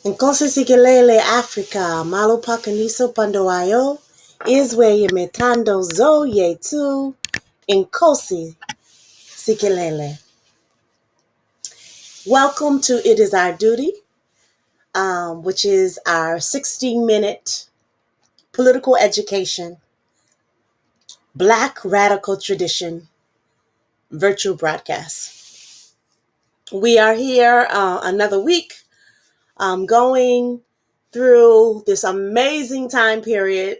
Nkosi sikelele Africa, malupakaniso pandoayo, izwe yemetando zo yetu, Nkosi sikelele. Welcome to It Is Our Duty, which is our 16-minute political education, Black radical tradition, virtual broadcast. We are here another week, going through this amazing time period,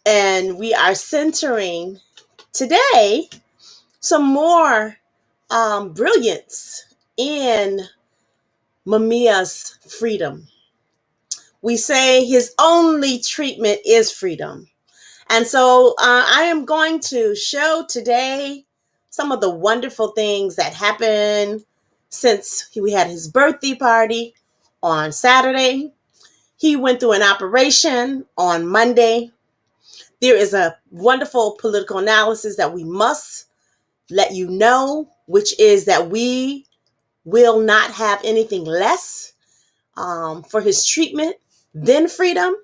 and we are centering today some more brilliance in Mamiya's freedom. We say his only treatment is freedom. And so I am going to show today some of the wonderful things that happened since we had his birthday party on Saturday. He went through an operation on Monday. There is a wonderful political analysis that we must let you know, which is that we will not have anything less for his treatment than freedom.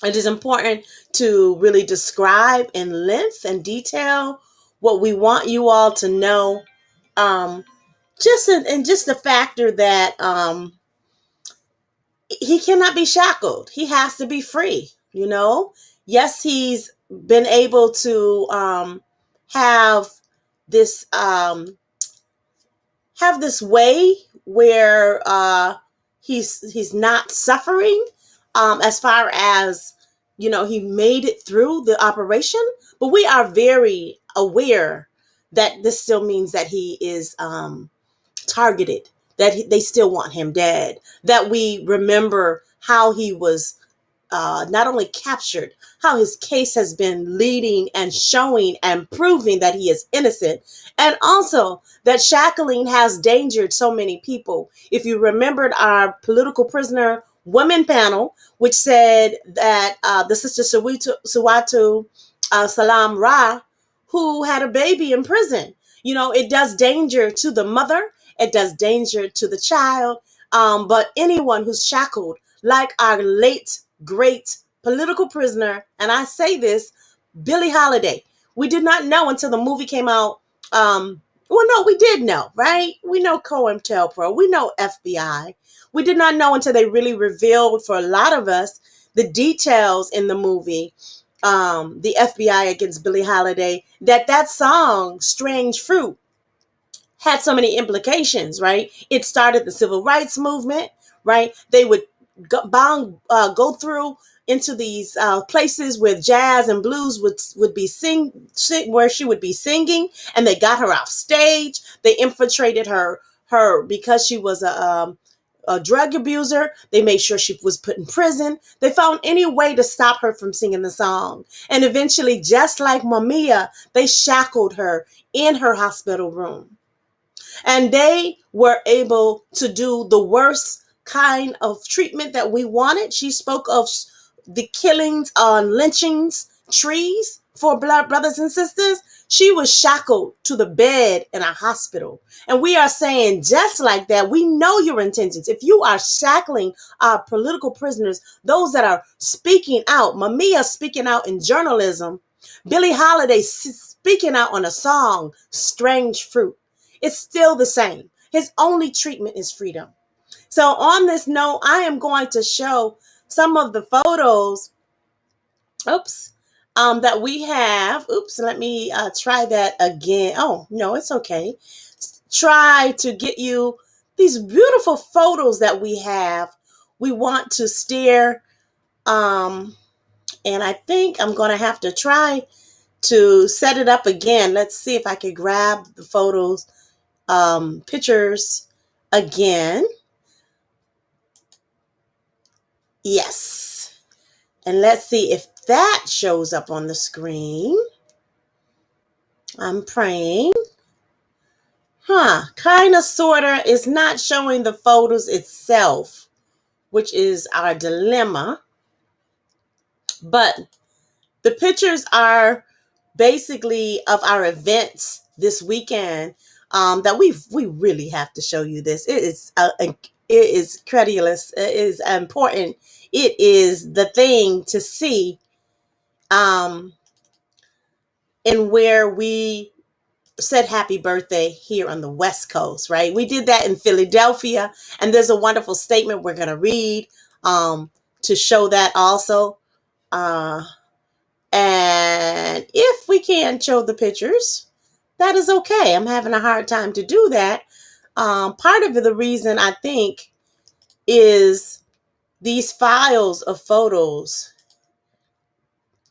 It is important to really describe in length and detail what we want you all to know. Just the factor that he cannot be shackled. He has to be free, you know? Yes, he's been able to have this way where he's not suffering as far as, you know, he made it through the operation, but we are very aware that this still means that he is targeted, that they still want him dead, that we remember how he was not only captured, how his case has been leading and showing and proving that he is innocent, and also that shackling has endangered so many people. If you remembered our political prisoner women panel, which said that the sister Suwatu Salam Ra, who had a baby in prison, you know, it does danger to the mother, it does danger to the child, but anyone who's shackled, like our late great political prisoner, and I say this, Billie Holiday. We did not know until the movie came out. Well, no, we did know, right? We know COINTELPRO. We know FBI. We did not know until they really revealed for a lot of us the details in the movie, the FBI against Billie Holiday, that song, Strange Fruit, had so many implications, right? It started the civil rights movement, right? They would go through into these places where jazz and blues would be where she would be singing, and they got her off stage. They infiltrated her because she was a drug abuser. They made sure she was put in prison. They found any way to stop her from singing the song. And eventually, just like Mamiya, they shackled her in her hospital room. And they were able to do the worst kind of treatment that we wanted. She spoke of the killings on lynchings, trees for blood brothers and sisters. She was shackled to the bed in a hospital. And we are saying, just like that, we know your intentions. If you are shackling our political prisoners, those that are speaking out, Mamiya speaking out in journalism, Billie Holiday speaking out on a song, Strange Fruit, it's still the same. His only treatment is freedom. So on this note, I am going to show some of the photos, that we have. Let me try that again. Oh, no, it's okay. Try to get you these beautiful photos that we have. We want to steer, and I think I'm going to have to try to set it up again. Let's see if I can grab the photos, pictures again. Yes. And let's see if that shows up on the screen. I'm praying. Kind of, sort of, is not showing the photos itself, which is our dilemma. But the pictures are basically of our events this weekend, that we really have to show you this. It is It is credulous. It is important. It is the thing to see, um, and where we said happy birthday here on the West Coast, right? We did that in Philadelphia, and there's a wonderful statement we're going to read, to show that also. Uh, and if we can't show the pictures, that is okay. I'm having a hard time to do that. Part of the reason I think is these files of photos.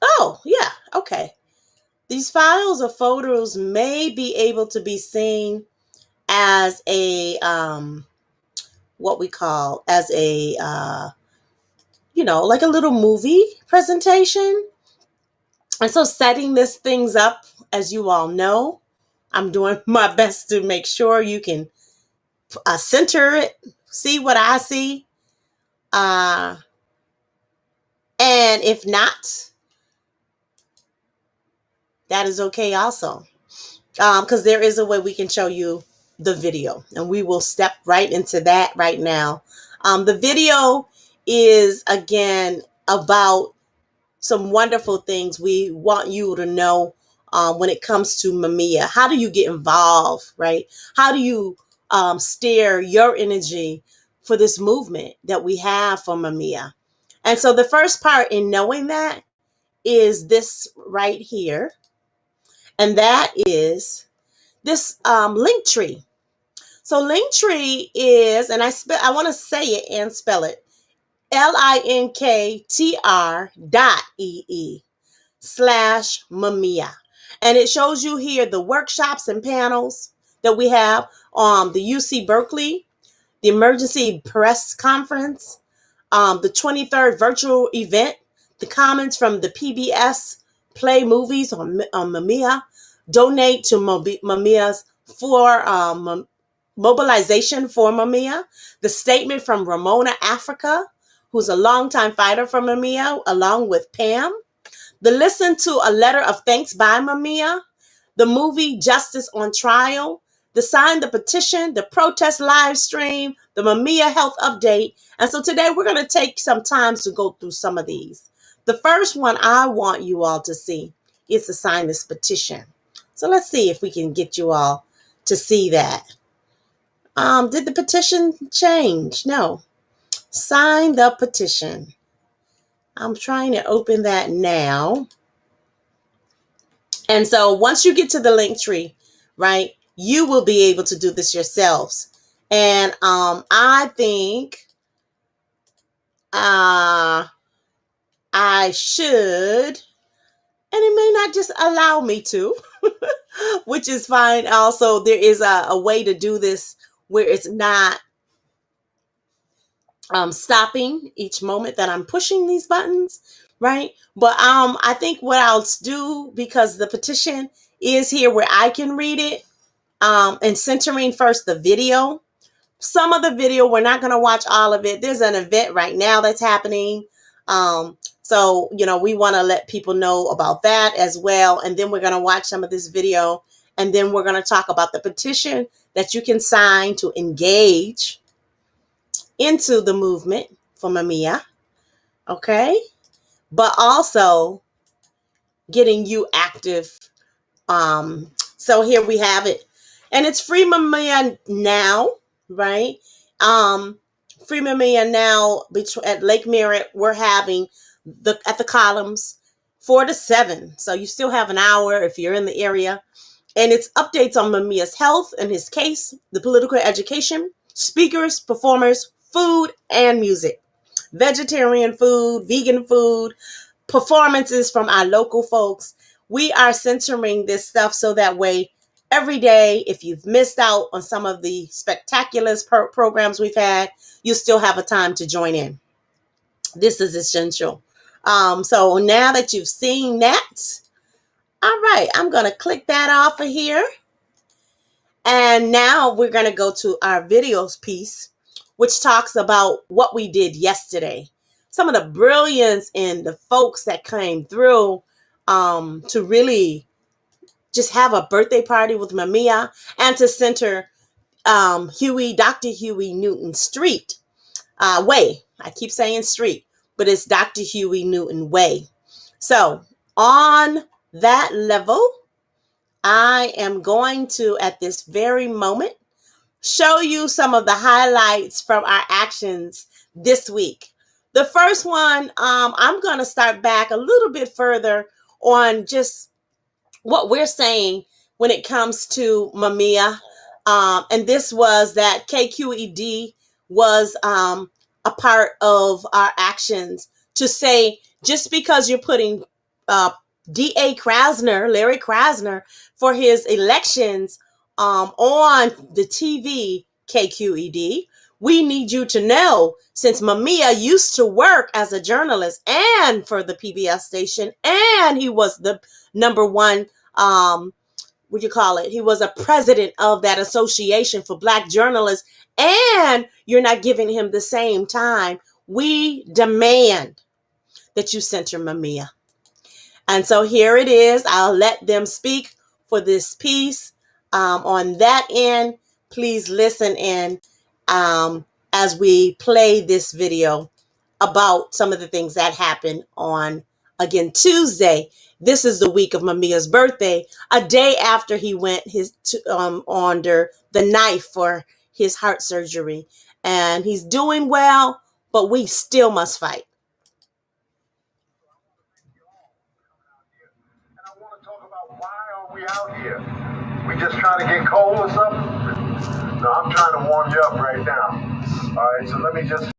Oh, yeah, okay. These files of photos may be able to be seen as a what we call as a like a little movie presentation. And so setting this things up, as you all know, I'm doing my best to make sure you can center it, see what I see, uh and if not, that is okay also, because there is a way we can show you the video, and we will step right into that right now. The video is again about some wonderful things we want you to know, when it comes to Mamiya. How do you get involved, right? How do you steer your energy for this movement that we have for Mamiya? And so the first part in knowing that is this right here, and that is this link tree. So Linktree is, and I want to say it and spell it, linktr.ee/Mamiya. And it shows you here the workshops and panels that we have on the UC Berkeley, the Emergency Press Conference, the 23rd virtual event, the comments from the PBS Play movies on Mamiya, donate to Mamiya's for mobilization for Mamiya, the statement from Ramona Africa, who's a longtime fighter for Mamiya, along with Pam, the listen to a letter of thanks by Mamiya, the movie Justice on Trial, the sign the petition, the protest live stream, the Mamiya health update. And so today we're going to take some time to go through some of these. The first one I want you all to see is to sign this petition. So let's see if we can get you all to see that. Did the petition change? No. Sign the petition. I'm trying to open that now. And so once you get to the link tree, right, you will be able to do this yourselves. And I think I should, and it may not just allow me to, which is fine. Also, there is a way to do this where it's not stopping each moment that I'm pushing these buttons, right? But I think what I'll do, because the petition is here where I can read it, and centering first the video. Some of the video, we're not going to watch all of it. There's an event right now that's happening. So, we want to let people know about that as well. And then we're going to watch some of this video. And then we're going to talk about the petition that you can sign to engage into the movement for Mamiya. Okay. But also getting you active. So here we have it. And it's Free Mamiya Now, right? Free Mamiya Now at Lake Merritt. We're having at the columns 4 to 7. So you still have an hour if you're in the area. And it's updates on Mamiya's health and his case, the political education, speakers, performers, food, and music. Vegetarian food, vegan food, performances from our local folks. We are centering this stuff so that way every day, if you've missed out on some of the spectacular programs we've had, you still have a time to join in. This is essential. So now that you've seen that, all right, I'm going to click that off of here. And now we're going to go to our videos piece, which talks about what we did yesterday. Some of the brilliance in the folks that came through to really just have a birthday party with Mamiya and to center Dr. Huey Newton Street Way. I keep saying street, but it's Dr. Huey Newton Way. So on that level, I am going to, at this very moment, show you some of the highlights from our actions this week. The first one, I'm going to start back a little bit further on just what we're saying when it comes to Mamiya. And this was that KQED was a part of our actions to say just because you're putting uh, D.A. Krasner, Larry Krasner, for his elections on the TV KQED, we need you to know, since Mamiya used to work as a journalist and for the PBS station, and he was the number one what do you call it? He was a president of that association for Black journalists, and you're not giving him the same time. We demand that you censor Mamiya. And so here it is. I'll let them speak for this piece. On that end, please listen in as we play this video about some of the things that happened on, again, Tuesday. This is the week of Mamiya's birthday, a day after he went under the knife for his heart surgery. And he's doing well, but we still must fight. I want to talk about why are we out here? We just trying to get cold or something? No, I'm trying to warm you up right now. All right, so let me just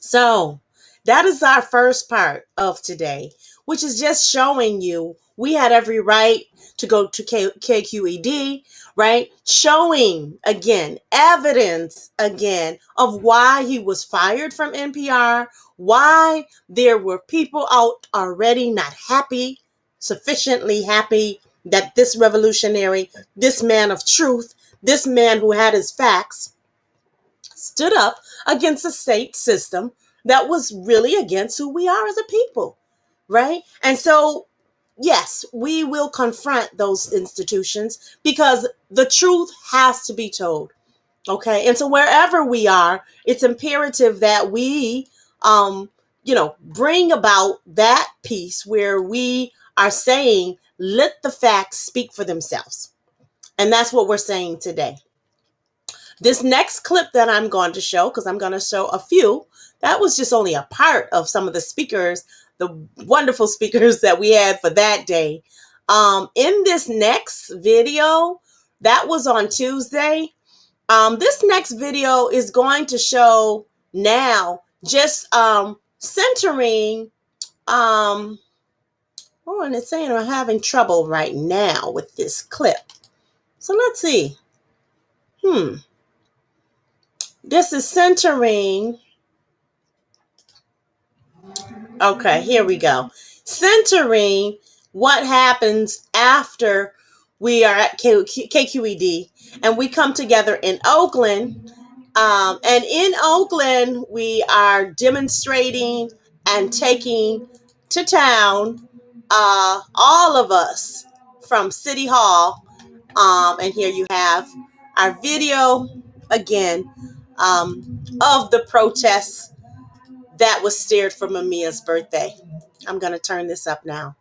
So that is our first part of today, which is just showing you we had every right to go to KQED, right? Showing again, evidence again of why he was fired from NPR, why there were people out already not happy, sufficiently happy that this revolutionary, this man of truth, this man who had his facts, stood up against a state system that was really against who we are as a people, right? And so, yes, we will confront those institutions because the truth has to be told, okay? And so, wherever we are, it's imperative that we, bring about that piece where we are saying, let the facts speak for themselves. And that's what we're saying today. This next clip that I'm going to show, because I'm going to show a few, that was just only a part of some of the speakers, the wonderful speakers that we had for that day. In this next video, that was on Tuesday. This next video is going to show now just centering. Oh, and it's saying I'm having trouble right now with this clip. So let's see. This is centering. Okay, here we go. Centering what happens after we are at KQED and we come together in Oakland. And in Oakland, we are demonstrating and taking to town all of us from City Hall. And here you have our video again of the protests that was steered for Mamiya's birthday. I'm going to turn this up now.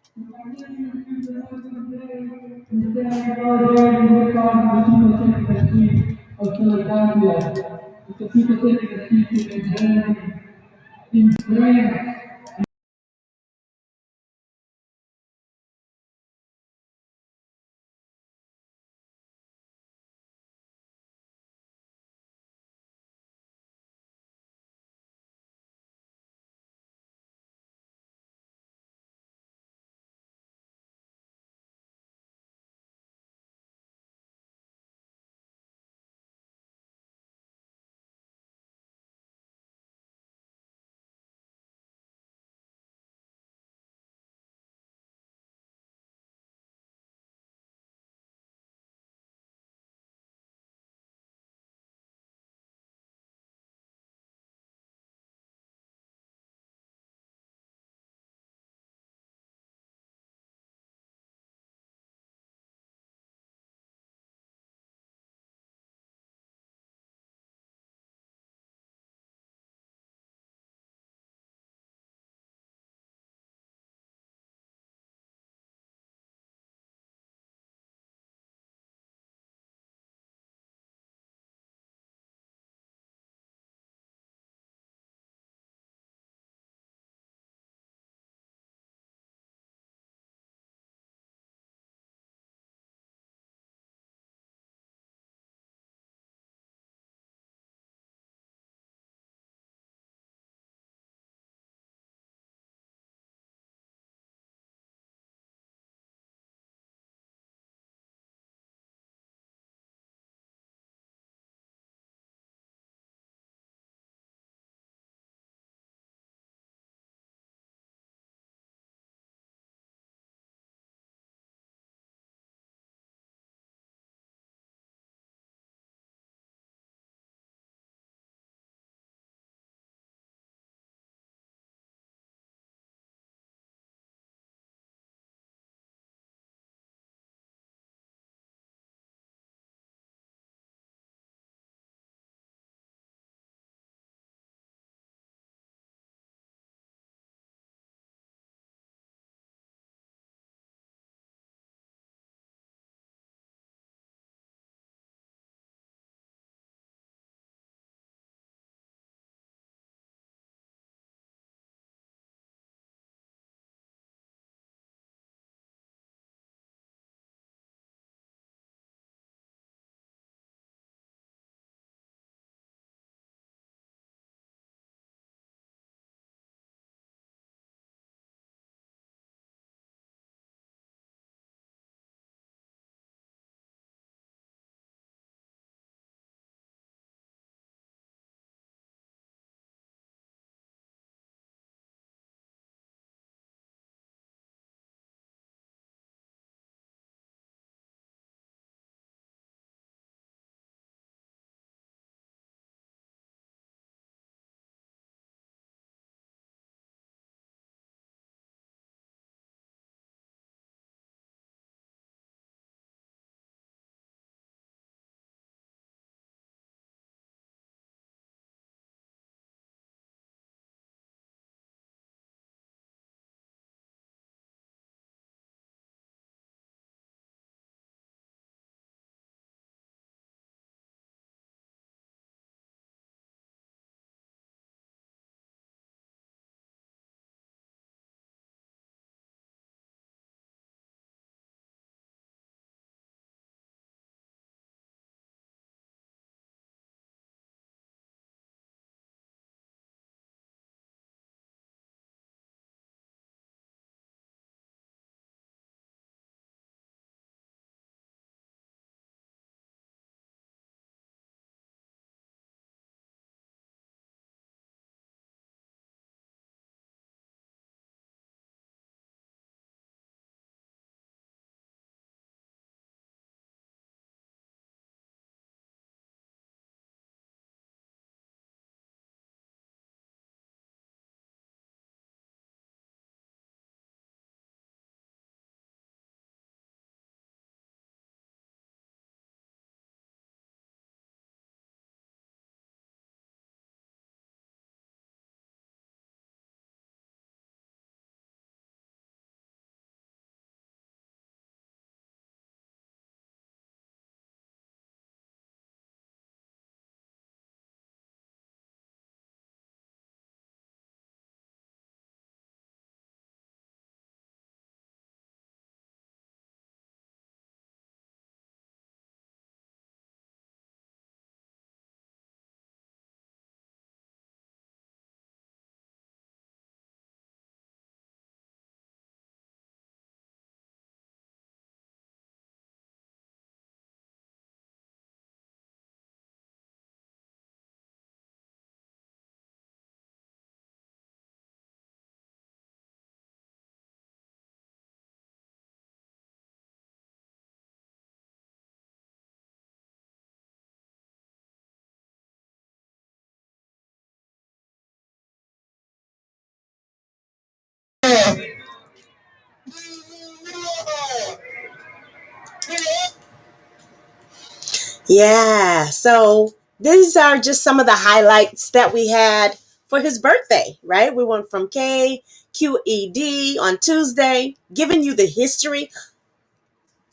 Yeah, so these are just some of the highlights that we had for his birthday, right? We went from KQED on Tuesday, giving you the history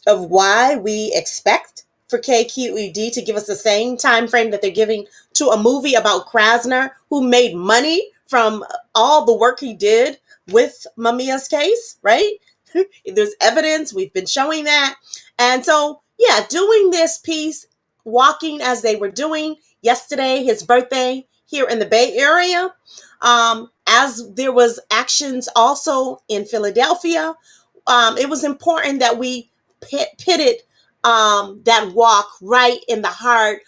of why we expect for KQED to give us the same time frame that they're giving to a movie about Krasner, who made money from all the work he did with Mamiya's case, right? There's evidence. We've been showing that. And so, yeah, doing this piece, walking as they were doing yesterday, his birthday here in the Bay Area, as there was actions also in Philadelphia, it was important that we pitted that walk right in the heart,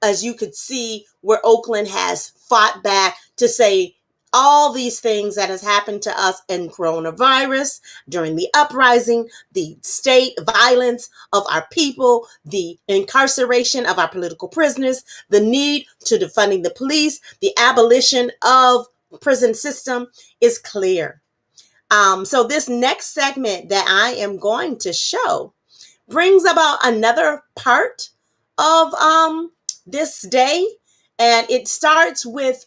as you could see, where Oakland has fought back to say all these things that has happened to us in coronavirus, during the uprising, the state violence of our people, the incarceration of our political prisoners, the need to defunding the police, the abolition of prison system is clear. So this next segment that I am going to show brings about another part of this day, and it starts with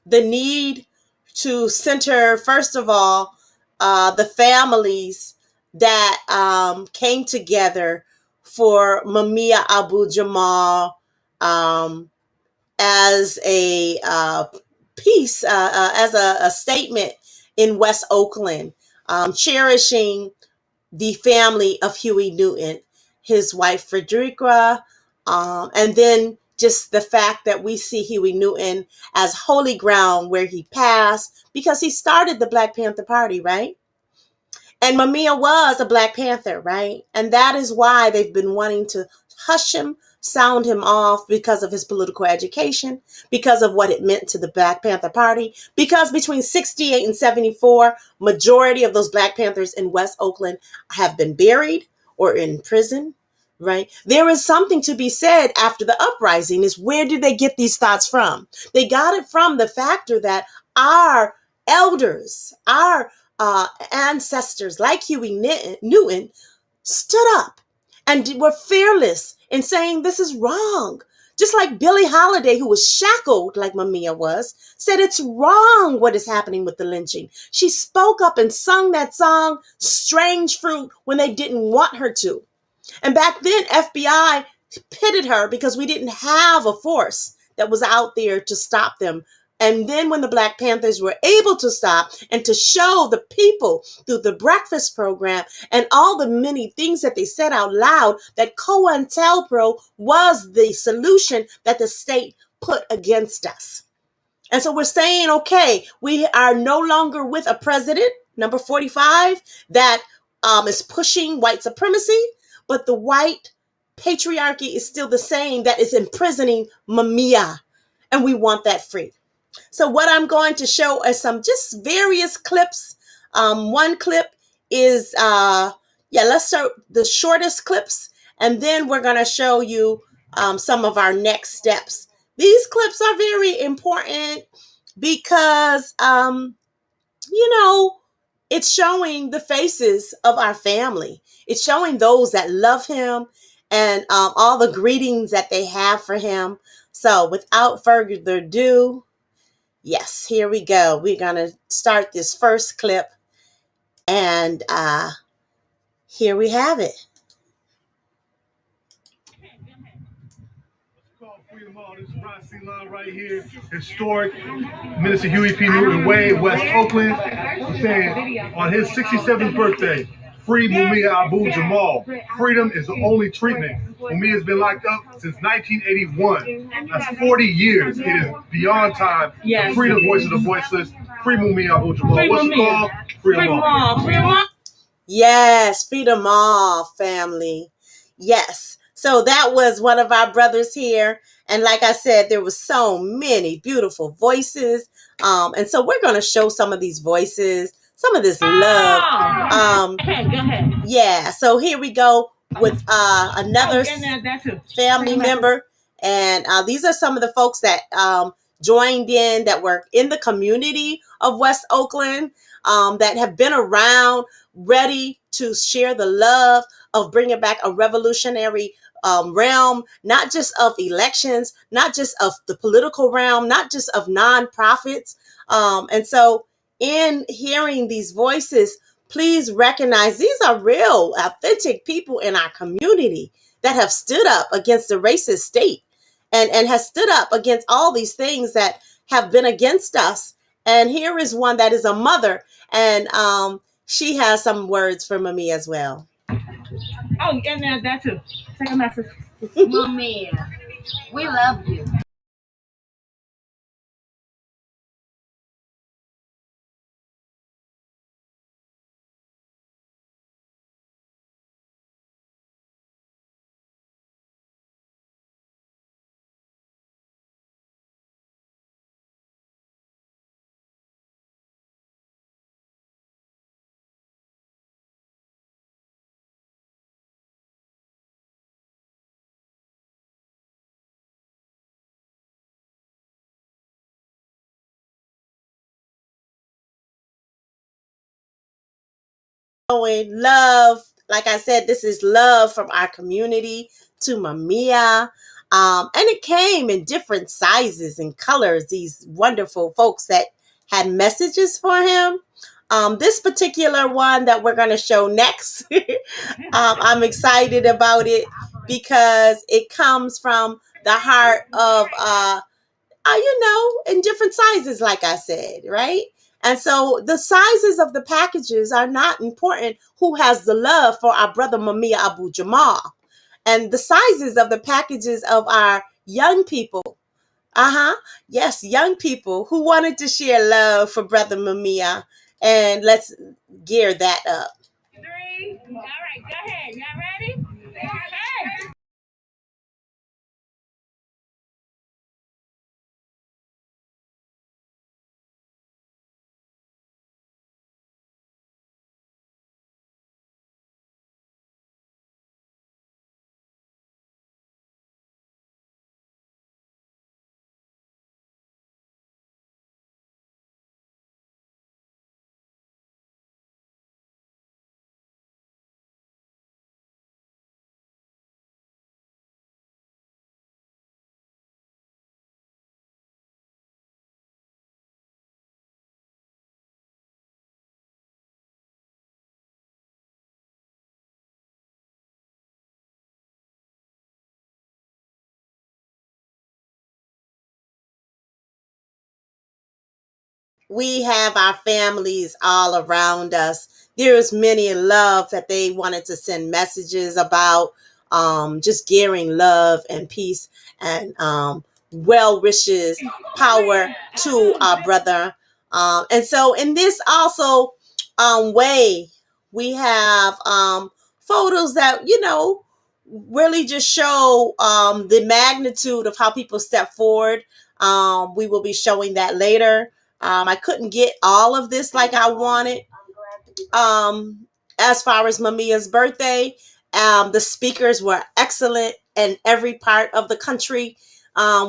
the need to center, first of all, the families that came together for Mumia Abu-Jamal as a piece, as a statement in West Oakland, cherishing the family of Huey Newton, his wife Frederica, and then just the fact that we see Huey Newton as holy ground where he passed because he started the Black Panther Party, right? And Mamiya was a Black Panther, right? And that is why they've been wanting to hush him, sound him off because of his political education, because of what it meant to the Black Panther Party, because between 68 and 74, majority of those Black Panthers in West Oakland have been buried or in prison, right? There is something to be said after the uprising is where did they get these thoughts from? They got it from the factor that our elders, our ancestors like Huey Newton stood up and were fearless in saying this is wrong. Just like Billie Holiday, who was shackled like Mamiya was, said it's wrong what is happening with the lynching. She spoke up and sung that song, Strange Fruit, when they didn't want her to. And back then, FBI pitted her because we didn't have a force that was out there to stop them. And then when the Black Panthers were able to stop and to show the people through the breakfast program and all the many things that they said out loud that COINTELPRO was the solution that the state put against us. And so we're saying, okay, we are no longer with a president, number 45, that is pushing white supremacy, but the white patriarchy is still the same that is imprisoning Mamiya, and we want that free. So what I'm going to show is some just various clips. One clip is, let's start the shortest clips, and then we're going to show you some of our next steps. These clips are very important because, it's showing the faces of our family. It's showing those that love him and all the greetings that they have for him. So without further ado, yes, here we go. We're going to start this first clip, and here we have it. This is Ron C. Line right here, historic Minister Huey P. Newton Way, West Oakland. I'm saying on his 67th birthday, free Mumia Abu-Jamal. Freedom is the only treatment. Mumia has been locked up since 1981. That's 40 years. It is beyond time. Yes. Free the voice of the voiceless. Free Mumia Abu-Jamal. What's it called? Free them all. Free them all. Yes, free them all, family. Yes. So that was one of our brothers here. And like I said, there was so many beautiful voices. And so we're going to show some of these voices, some of this love. Go ahead. Yeah. So here we go with another family member. And these are some of the folks that joined in that were in the community of West Oakland. that have been around, ready to share the love of bringing back a revolutionary realm, not just of elections, not just of the political realm, not just of nonprofits. And so, in hearing these voices, please recognize these are real, authentic people in our community that have stood up against the racist state and has stood up against all these things that have been against us. And here is one that is a mother, and she has some words for Mami as well. Oh, and there's that too. Second message. Mami, we love you. Showing love. Like I said, this is love from our community to Mamiya. And it came in different sizes and colors, these wonderful folks that had messages for him. This particular one that we're going to show next, I'm excited about it because it comes from the heart of in different sizes, like I said, right? And so the sizes of the packages are not important. Who has the love for our brother Mamiya Abu Jamal? And the sizes of the packages of our young people. Yes, young people who wanted to share love for brother Mamiya. And let's gear that up. 3. All right, go ahead. Y'all ready? Okay. We have our families all around us. There's many love that they wanted to send messages about, just gearing love and peace and well wishes, power to our brother. And so in this also way, we have photos that, really just show the magnitude of how people step forward. We will be showing that later. I couldn't get all of this like I wanted. As far as Mamiya's birthday, the speakers were excellent in every part of the country.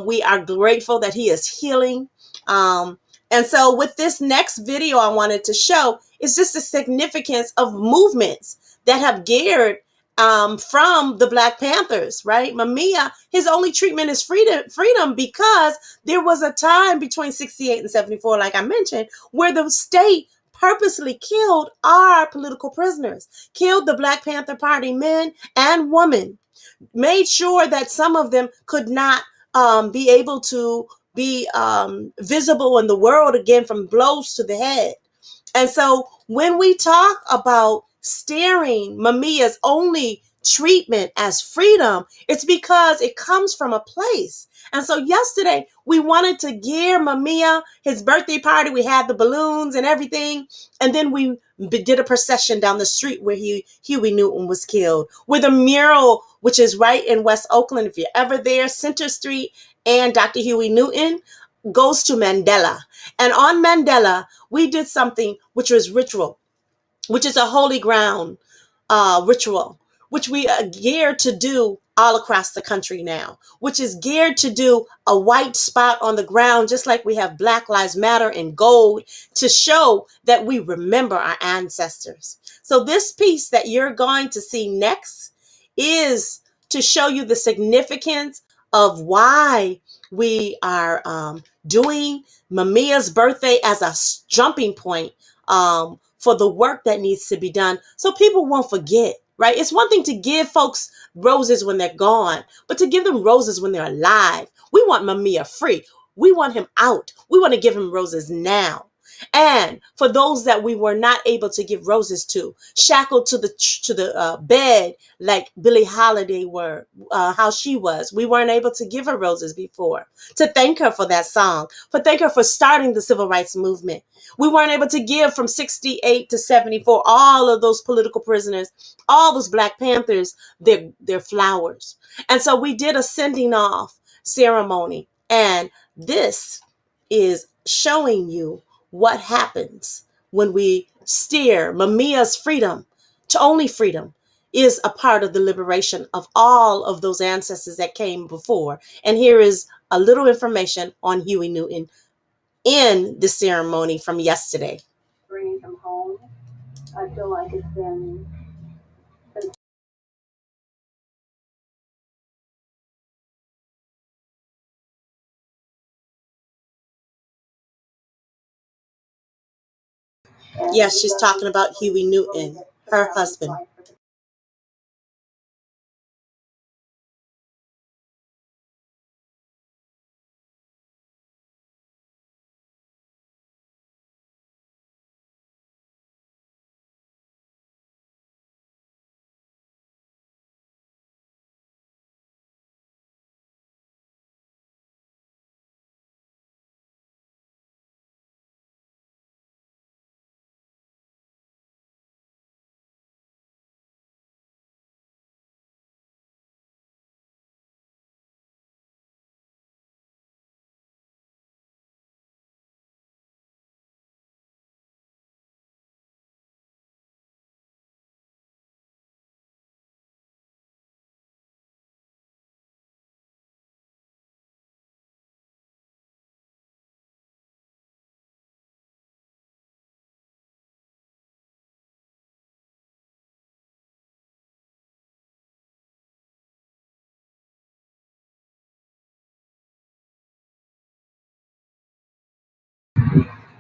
We are grateful that he is healing. And so with this next video I wanted to show is just the significance of movements that have geared from the Black Panthers, right? Mamiya, his only treatment is freedom because there was a time between 68 and 74, like I mentioned, where the state purposely killed our political prisoners, killed the Black Panther Party men and women, made sure that some of them could not be able to be visible in the world again from blows to the head. And so when we talk about steering Mamiya's only treatment as freedom, it's because it comes from a place. And so yesterday we wanted to gear Mamiya, his birthday party. We had the balloons and everything. And then we did a procession down the street where Huey Newton was killed, with a mural, which is right in West Oakland. If you're ever there, Center Street and Dr. Huey Newton goes to Mandela. And on Mandela, we did something which was ritual, which is a holy ground ritual, which we are geared to do all across the country now, which is geared to do a white spot on the ground, just like we have Black Lives Matter in gold, to show that we remember our ancestors. So this piece that you're going to see next is to show you the significance of why we are doing Mamiya's birthday as a jumping point for the work that needs to be done, so people won't forget, right? It's one thing to give folks roses when they're gone, but to give them roses when they're alive. We want Mamiya free. We want him out. We want to give him roses now. And for those that we were not able to give roses to, shackled to the bed like Billie Holiday were, how she was, we weren't able to give her roses before. To thank her for that song, for thank her for starting the civil rights movement. We weren't able to give from 68 to 74 all of those political prisoners, all those Black Panthers, their flowers. And so we did a sending off ceremony, and this is showing you what happens when we steer Mamiya's freedom to only freedom is a part of the liberation of all of those ancestors that came before. And here is a little information on Huey Newton in the ceremony from yesterday. Bringing him home, I feel like it's been Yes, she's talking about Huey Newton, her husband.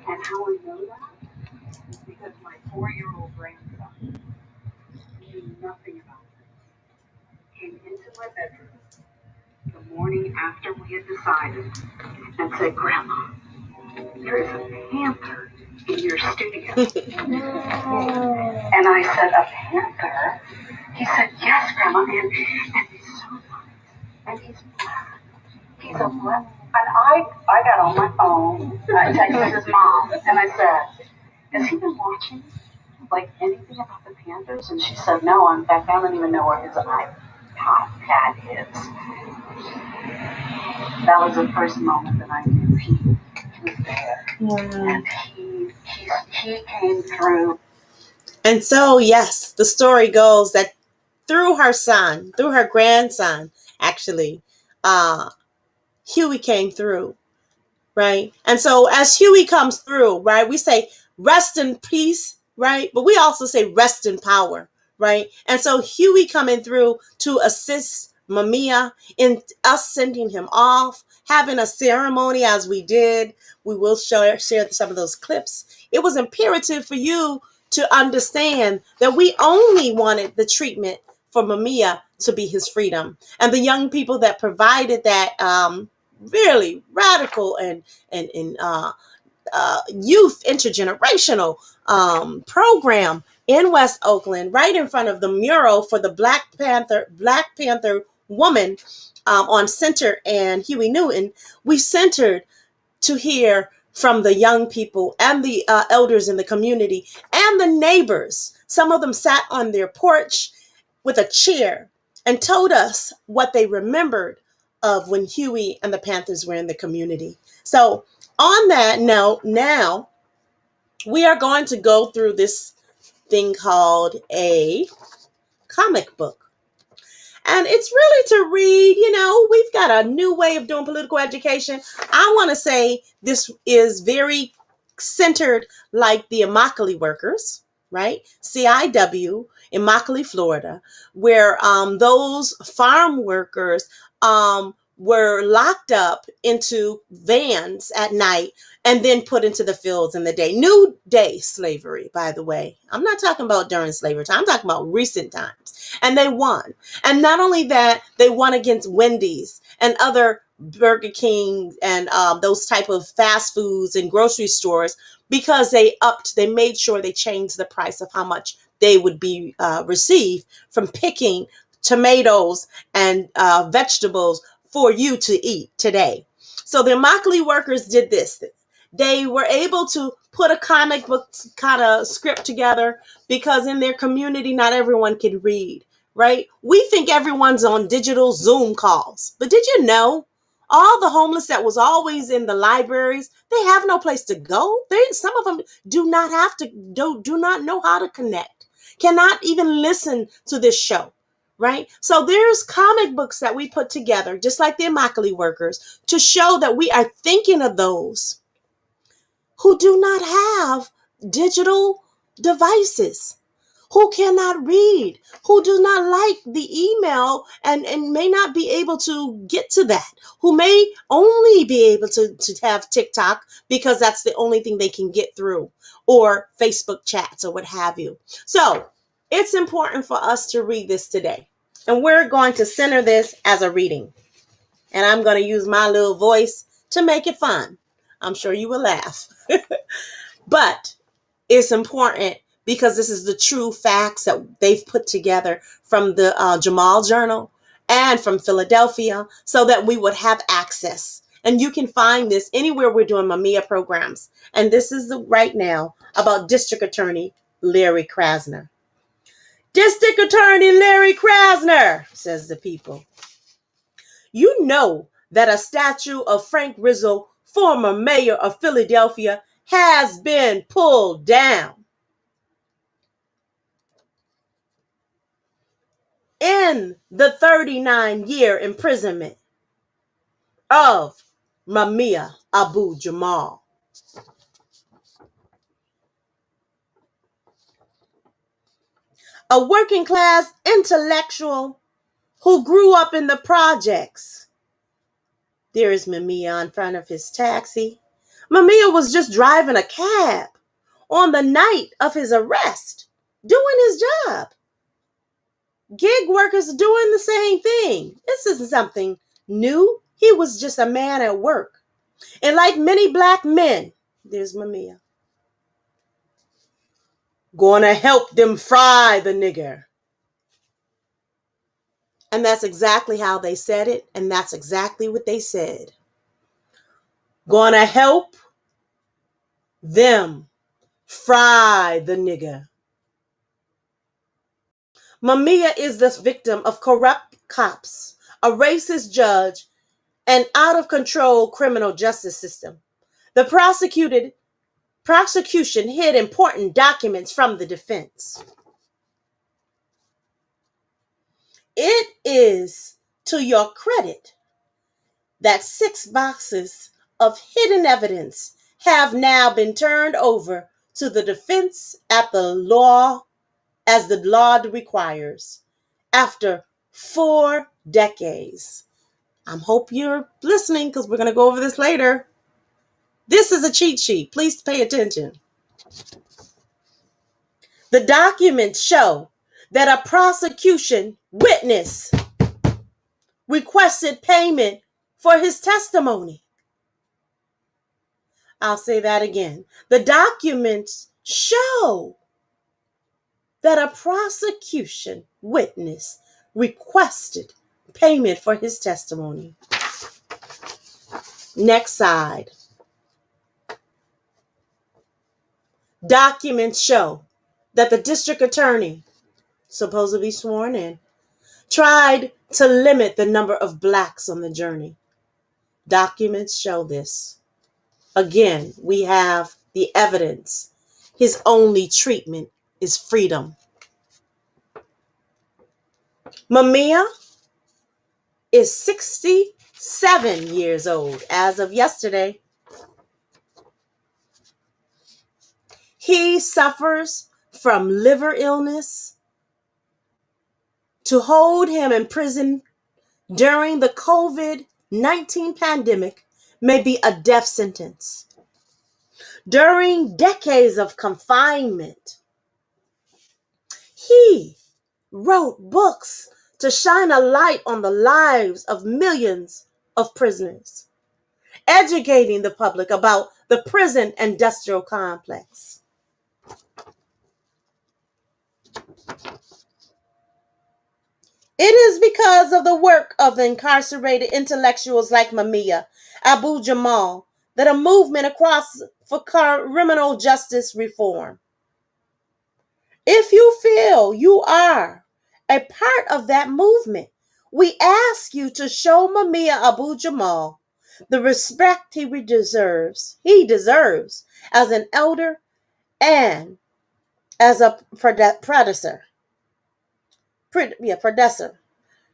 and how I know that is because my 4-year-old grandson knew nothing about it. Came into my bedroom the morning after we had decided and said, "Grandma, there is a panther in your studio." And I said, "A panther?" He said, "Yes, Grandma, and he's so nice, and he's black. He's a black." And I got on my phone, I texted his mom, and I said, "Has he been watching, like, anything about the Panthers?" And she said, "No, in fact, I don't even know where his iPad is." That was the first moment that I knew he was there. And he came through. And so, yes, the story goes that through her grandson, actually, Huey came through, right? And so as Huey comes through, right, we say rest in peace, right? But we also say rest in power, right? And so Huey coming through to assist Mamiya in us sending him off, having a ceremony as we did. We will share some of those clips. It was imperative for you to understand that we only wanted the treatment for Mamiya to be his freedom. And the young people that provided that really radical and youth intergenerational program in West Oakland, right in front of the mural for the Black Panther woman on Center and Huey Newton. We centered to hear from the young people and the elders in the community and the neighbors. Some of them sat on their porch with a chair and told us what they remembered of when Huey and the Panthers were in the community. So on that note, now we are going to go through this thing called a comic book. And it's really to read, we've got a new way of doing political education. I want to say this is very centered like the Immokalee workers, right? CIW, Immokalee, Florida, where those farm workers were locked up into vans at night and then put into the fields in the day. New day slavery, by the way. I'm not talking about during slavery time. I'm talking about recent times. And they won. And not only that, they won against Wendy's and other Burger King and those type of fast foods and grocery stores, because they made sure they changed the price of how much they would be received from picking tomatoes and vegetables for you to eat today. So the Immokalee workers did this. They were able to put a comic book kind of script together because in their community, not everyone could read, right? We think everyone's on digital Zoom calls, but did you know all the homeless that was always in the libraries, they have no place to go. Some of them do not know how to connect, cannot even listen to this show. Right? So there's comic books that we put together, just like the Immokalee workers, to show that we are thinking of those who do not have digital devices, who cannot read, who do not like the email and may not be able to get to that, who may only be able to have TikTok because that's the only thing they can get through, or Facebook chats or what have you. So it's important for us to read this today. And we're going to center this as a reading. And I'm going to use my little voice to make it fun. I'm sure you will laugh. But it's important because this is the true facts that they've put together from the Jamal Journal and from Philadelphia so that we would have access. And you can find this anywhere we're doing Mamiya programs. And this is right now about District Attorney Larry Krasner. District Attorney Larry Krasner, says the people. You know that a statue of Frank Rizzo, former mayor of Philadelphia, has been pulled down. In the 39-year imprisonment of Mamiya Abu Jamal. A working class intellectual who grew up in the projects. There is Mamiya in front of his taxi. Mamiya was just driving a cab on the night of his arrest, doing his job. Gig workers doing the same thing. This isn't something new. He was just a man at work. And like many black men, there's Mamiya, gonna help them fry the nigger. And that's exactly how they said it. And that's exactly what they said. Gonna help them fry the nigger. Mamiya is the victim of corrupt cops, a racist judge, and out of control criminal justice system. The prosecution hid important documents from the defense. It is to your credit that 6 boxes of hidden evidence have now been turned over to the defense as the law requires after 4 decades. I hope you're listening because we're going to go over this later. This is a cheat sheet. Please pay attention. The documents show that a prosecution witness requested payment for his testimony. I'll say that again. The documents show that a prosecution witness requested payment for his testimony. Next slide. Documents show that the district attorney, supposedly sworn in, tried to limit the number of blacks on the journey. Documents show this. Again, we have the evidence. His only treatment is freedom. Mamiya is 67 years old as of yesterday. He suffers from liver illness. To hold him in prison during the COVID-19 pandemic may be a death sentence. During decades of confinement, he wrote books to shine a light on the lives of millions of prisoners, educating the public about the prison industrial complex. It is because of the work of incarcerated intellectuals like Mumia Abu-Jamal that a movement across for criminal justice reform. If you feel you are a part of that movement, we ask you to show Mumia Abu-Jamal the respect he deserves as an elder and as a predecessor.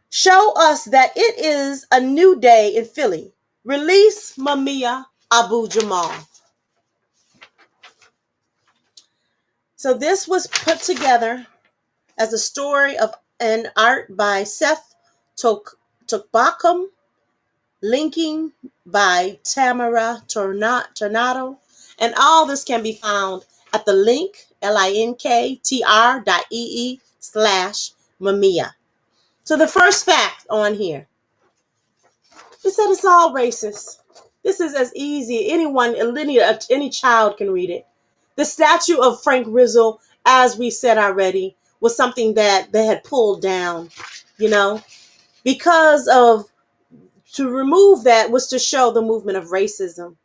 Show us that it is a new day in Philly. Release Mumia Abu-Jamal. So this was put together as a story of an art by Seth Tokbakum, linking by Tamara Tornado, and all this can be found at the link linktr.ee/Mumia. So the first fact on here is that it's all racist. This is as easy. Any child can read it. The statue of Frank Rizzo, as we said already, was something that they had pulled down, because to remove that was to show the movement of racism.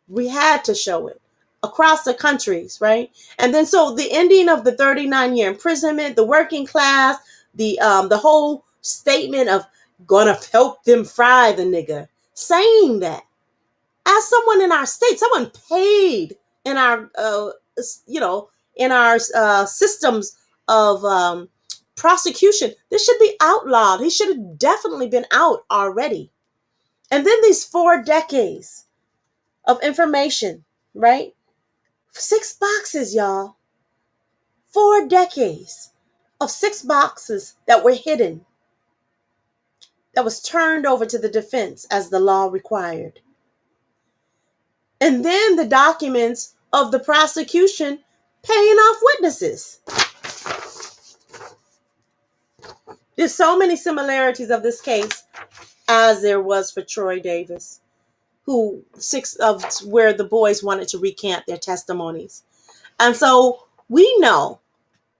We had to show it across the countries, right? And then so the ending of the 39-year imprisonment, the working class, the whole statement of gonna help them fry the nigger, saying that as someone in our state, someone paid in our in our systems of prosecution, this should be outlawed. He should have definitely been out already. And then these 4 decades of information, right? 6 boxes, y'all. 4 decades of 6 boxes that were hidden, that was turned over to the defense as the law required. And then the documents of the prosecution paying off witnesses. There's so many similarities of this case as there was for Troy Davis, who 6 of where the boys wanted to recant their testimonies. And so we know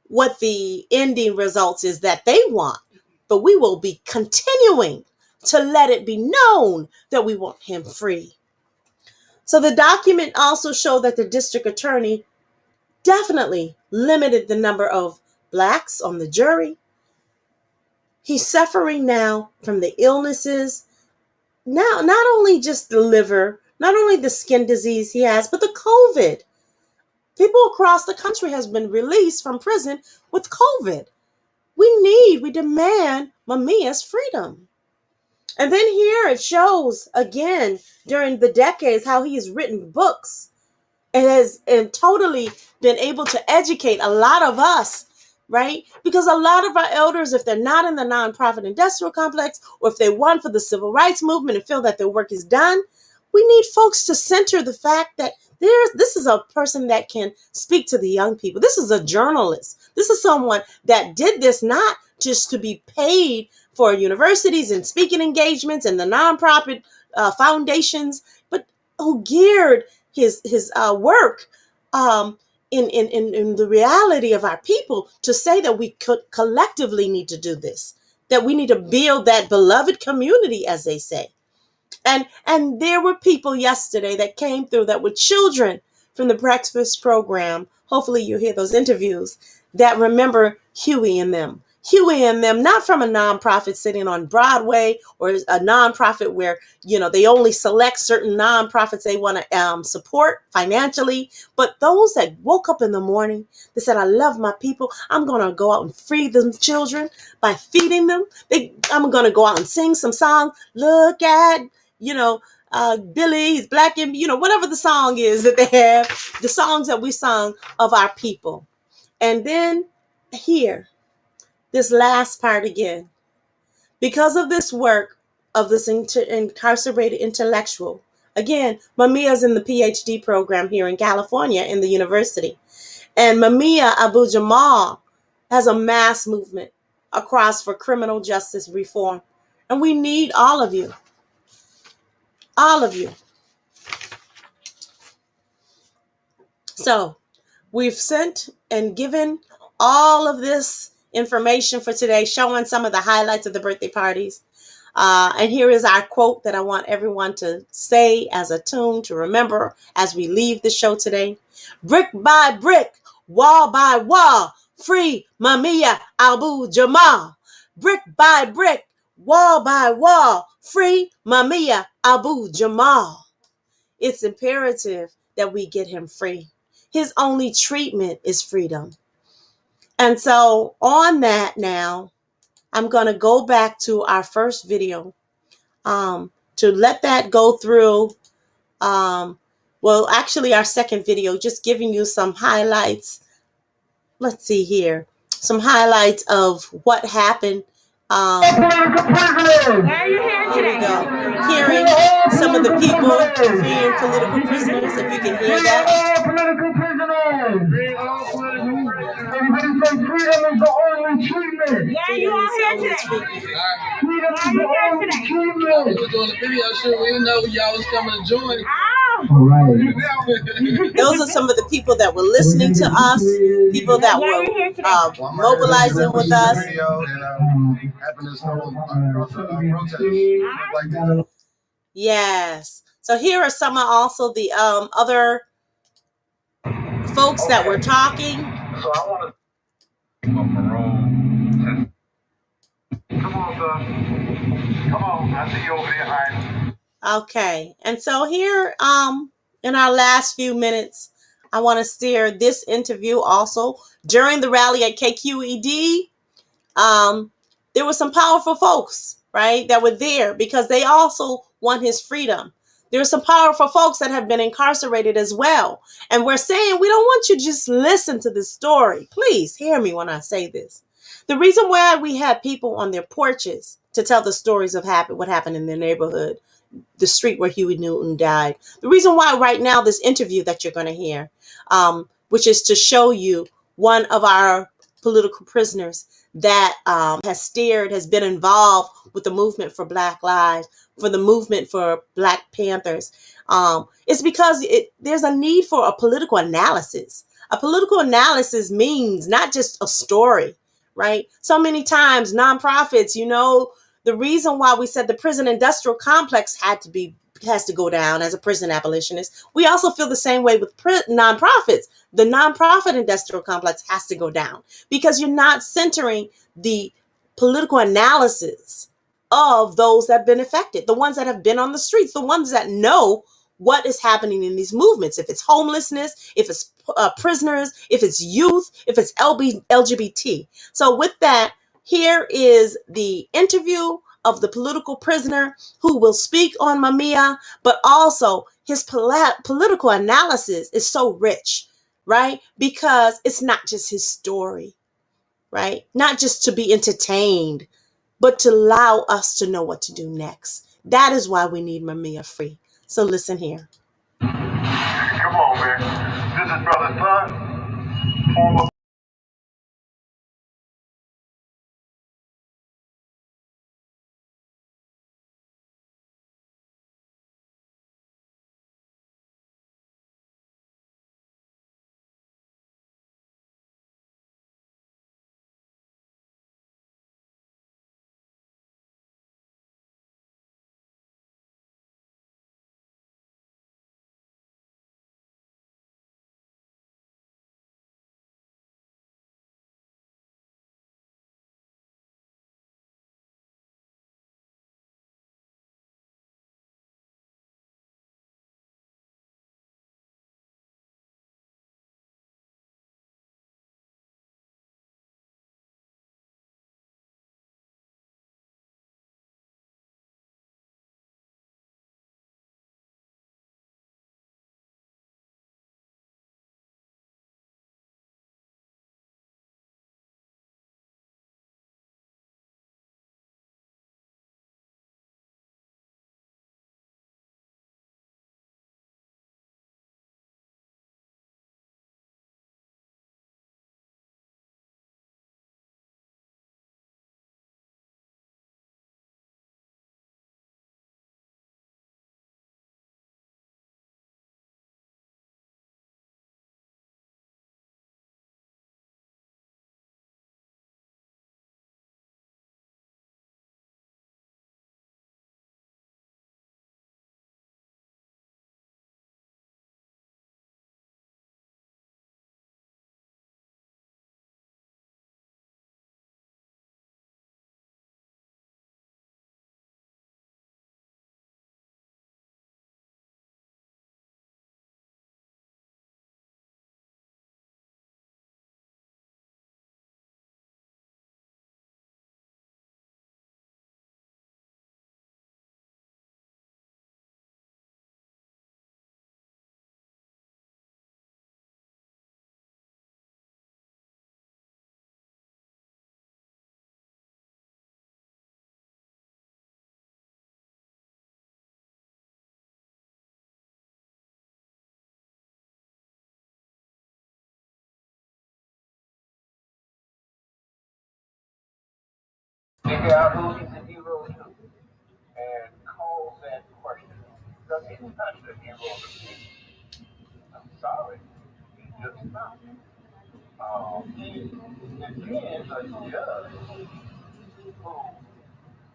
what the ending results is that they want, but we will be continuing to let it be known that we want him free. So the document also showed that the district attorney definitely limited the number of Blacks on the jury. He's suffering now from the illnesses, now not only just the liver, not only the skin disease he has, but the COVID. People across the country has been released from prison with COVID. We demand Mumia's freedom. And then here it shows again during the decades how he has written books and has totally been able to educate a lot of us, right? Because a lot of our elders, if they're not in the nonprofit industrial complex, or if they won for the civil rights movement and feel that their work is done, we need folks to center the fact that this is a person that can speak to the young people. This is a journalist. This is someone that did this not just to be paid for universities and speaking engagements and the nonprofit foundations, but who geared his work in the reality of our people to say that we could collectively need to do this, that we need to build that beloved community, as they say. And there were people yesterday that came through that were children from the breakfast program. Hopefully you hear those interviews that remember Huey and them. Huey and them, not from a nonprofit sitting on Broadway or a nonprofit where, they only select certain nonprofits they want to support financially, but those that woke up in the morning, they said, I love my people. I'm going to go out and free them children by feeding them. I'm going to go out and sing some songs. Look at, Billy, he's black, and, whatever the song is that they have, the songs that we sung of our people. And then here, this last part again. Because of this work of this incarcerated intellectual, again, Mamiya's in the PhD program here in California in the university. And Mamiya Abu-Jamal has a mass movement across for criminal justice reform. And we need all of you. All of you. So we've sent and given all of this information for today, showing some of the highlights of the birthday parties. And here is our quote that I want everyone to say as a tune to remember as we leave the show today. Brick by brick, wall by wall, free Mamiya Abu-Jamal. Brick by brick, wall by wall, free Mamiya Abu-Jamal. It's imperative that we get him free. His only treatment is freedom. And so on that now, I'm going to go back to our first video to let that go through. Actually, our second video, just giving you some highlights. Let's see here. Some highlights of what happened. Here we go. Hearing some of the people freeing political prisoners, if you can hear that. Political prisoners. Everybody say freedom is the only treatment. Yeah, you all here today. Freedom is the only treatment. We were doing a video shoot. We didn't know y'all was coming to join. All right. Those are some of the people that were listening to us, people that were mobilizing with us. Yes. So here are some of also the other folks that were talking. So I want to parole. Come on, son. Come on. I see you over there hiding. Okay. And so here, in our last few minutes, I want to steer this interview also during the rally at KQED. There were some powerful folks, right, that were there because they also want his freedom. There are some powerful folks that have been incarcerated as well. And we're saying we don't want you to just listen to this story. Please hear me when I say this. The reason why we had people on their porches to tell the stories of what happened in their neighborhood, the street where Huey Newton died. The reason why right now this interview that you're going to hear, which is to show you one of our political prisoners that has been involved with the movement for Black Lives, for the movement for Black Panthers, it's because there's a need for a political analysis. A political analysis means not just a story, right? So many times nonprofits, the reason why we said the prison industrial complex has to go down as a prison abolitionist, we also feel the same way with nonprofits. The nonprofit industrial complex has to go down because you're not centering the political analysis of those that have been affected, the ones that have been on the streets, the ones that know what is happening in these movements. If it's homelessness, if it's prisoners, if it's youth, if it's LGBT. So with that, here is the interview of the political prisoner who will speak on Mamiya, but also his political analysis is so rich, right? Because it's not just his story, right? Not just to be entertained, but to allow us to know what to do next. That is why we need Mamiya free. So listen here. Come on, man. This is Brother Son, former out who he's a hero to and calls that question. Because he's not the hero to me. I'm sorry. He's just not. And then a judge who,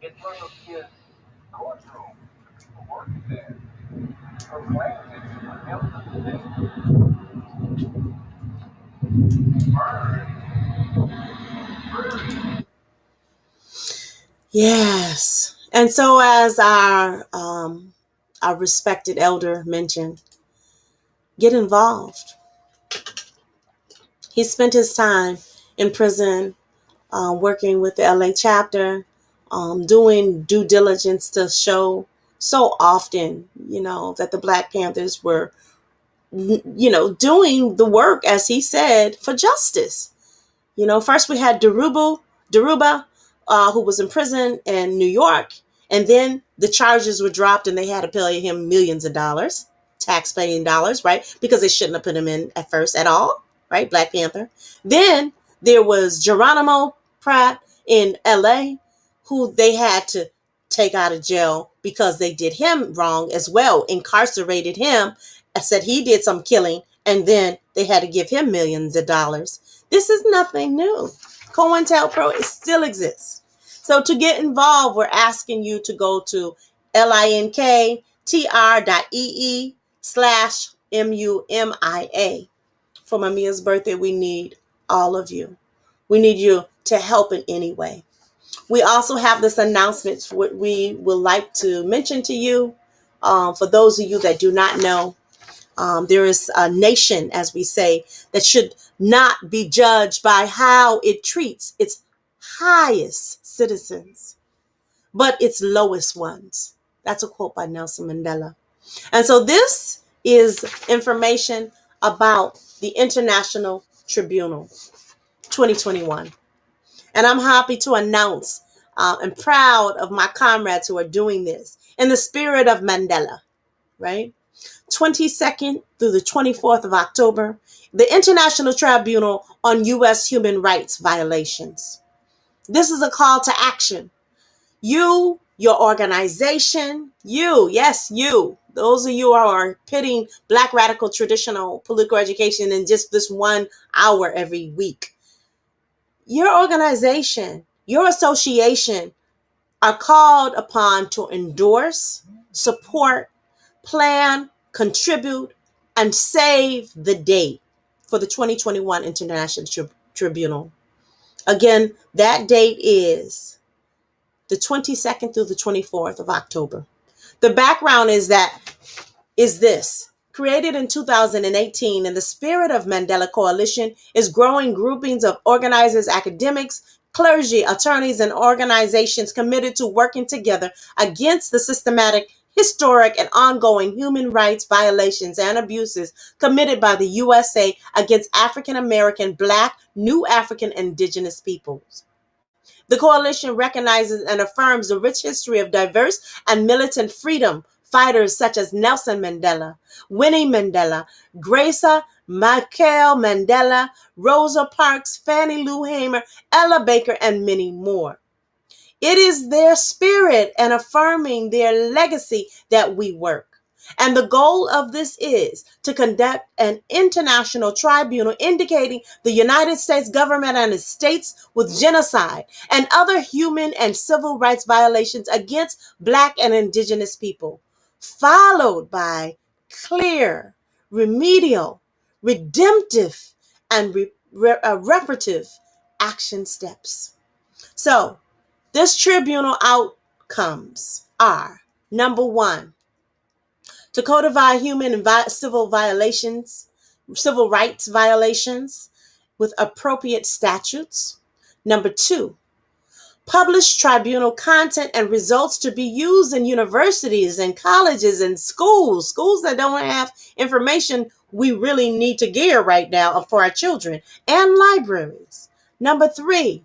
in front of his courtroom, the people working there, proclaimed that he was Yes. And so as our respected elder mentioned, get involved. He spent his time in prison, working with the LA chapter, doing due diligence to show so often, that the Black Panthers were, doing the work, as he said, for justice. First we had Deruba, who was in prison in New York, and then the charges were dropped and they had to pay him millions of dollars, tax-paying dollars, right? Because they shouldn't have put him in at first at all, right? Black Panther. Then there was Geronimo Pratt in LA, who they had to take out of jail because they did him wrong as well, incarcerated him, said he did some killing, and then they had to give him millions of dollars. This is nothing new. COINTELPRO, it still exists. So to get involved, we're asking you to go to linktr.ee/MUMIA. For Mamiya's birthday, we need all of you. We need you to help in any way. We also have this announcement what we would like to mention to you. For those of you that do not know, there is a nation, as we say, that should not be judged by how it treats its highest citizens, but its lowest ones. That's a quote by Nelson Mandela. And so this is information about the International Tribunal 2021. And I'm happy to announce and proud of my comrades who are doing this in the spirit of Mandela, right? 22nd through the 24th of October, the International Tribunal on U.S. Human Rights Violations. This is a call to action. You, your organization, yes, you, those of you who are pitting Black radical traditional political education in just this 1 hour every week. Your organization, your association are called upon to endorse, support, plan, contribute, and save the date for the 2021 International Tribunal. Again, that date is the 22nd through the 24th of October. The background is this. Created in 2018 in the spirit of Mandela Coalition is growing groupings of organizers, academics, clergy, attorneys, and organizations committed to working together against the systematic, historic, and ongoing human rights violations and abuses committed by the USA against African American, Black, New African, and Indigenous peoples. The coalition recognizes and affirms the rich history of diverse and militant freedom fighters such as Nelson Mandela, Winnie Mandela, Graça Machel Mandela, Rosa Parks, Fannie Lou Hamer, Ella Baker, and many more. It is their spirit and affirming their legacy that we work. And the goal of this is to conduct an international tribunal indicating the United States government and its states with genocide and other human and civil rights violations against Black and Indigenous people, followed by clear, remedial, redemptive, and reparative action steps. So, this tribunal outcomes are: number one, to codify human and civil rights violations with appropriate statutes. Number two, publish tribunal content and results to be used in universities and colleges and schools that don't have information we really need to gear right now for our children, and libraries. Number three,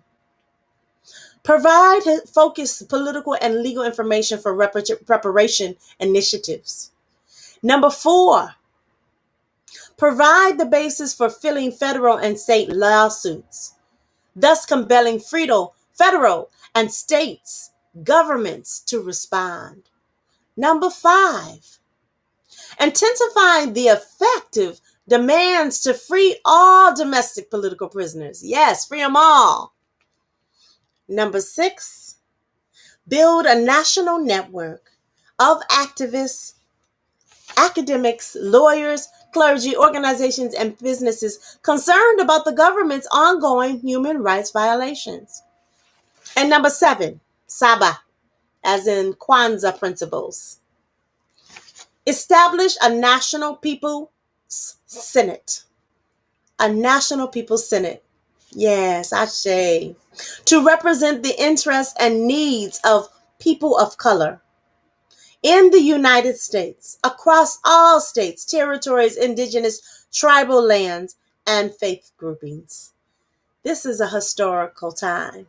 provide focused political and legal information for reparation initiatives. Number four, provide the basis for filing federal and state lawsuits, thus compelling federal and states, governments to respond. Number 5, intensifying the effective demands to free all domestic political prisoners. Yes, free them all. Number 6, build a national network of activists, academics, lawyers, clergy, organizations, and businesses concerned about the government's ongoing human rights violations. And number 7, Saba, as in Kwanzaa principles. Establish a National People's Senate. A National People's Senate. Yes, Ashe. To represent the interests and needs of people of color in the United States, across all states, territories, indigenous, tribal lands, and faith groupings. This is a historical time.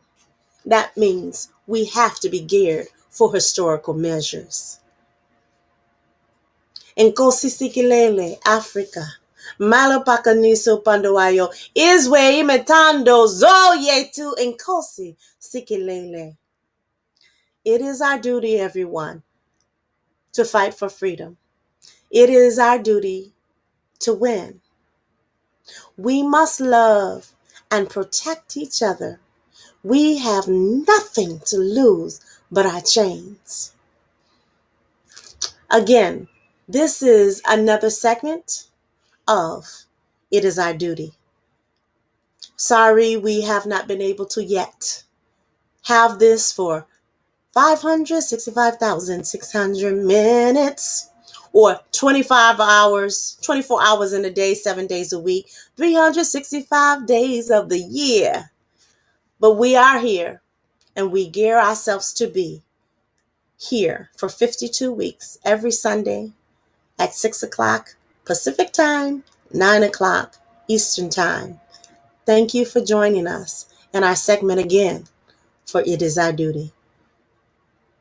That means we have to be geared for historical measures. Nkosi Sikelele, Africa. Malopakaniso Pandowayo. Izwe imetando zoyetu Nkosi Sikelele. It is our duty, everyone, to fight for freedom. It is our duty to win. We must love and protect each other. We have nothing to lose but our chains. Again, this is another segment of It Is Our Duty. Sorry, we have not been able to yet have this for 565,600 minutes, or 24 hours in a day, 7 days a week, 365 days of the year. But we are here, and we gear ourselves to be here for 52 weeks, every Sunday at 6 o'clock Pacific time, 9 o'clock Eastern time. Thank you for joining us in our segment again for It Is Our Duty,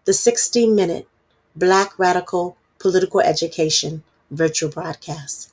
the 60-minute Black Radical Political Education virtual broadcast.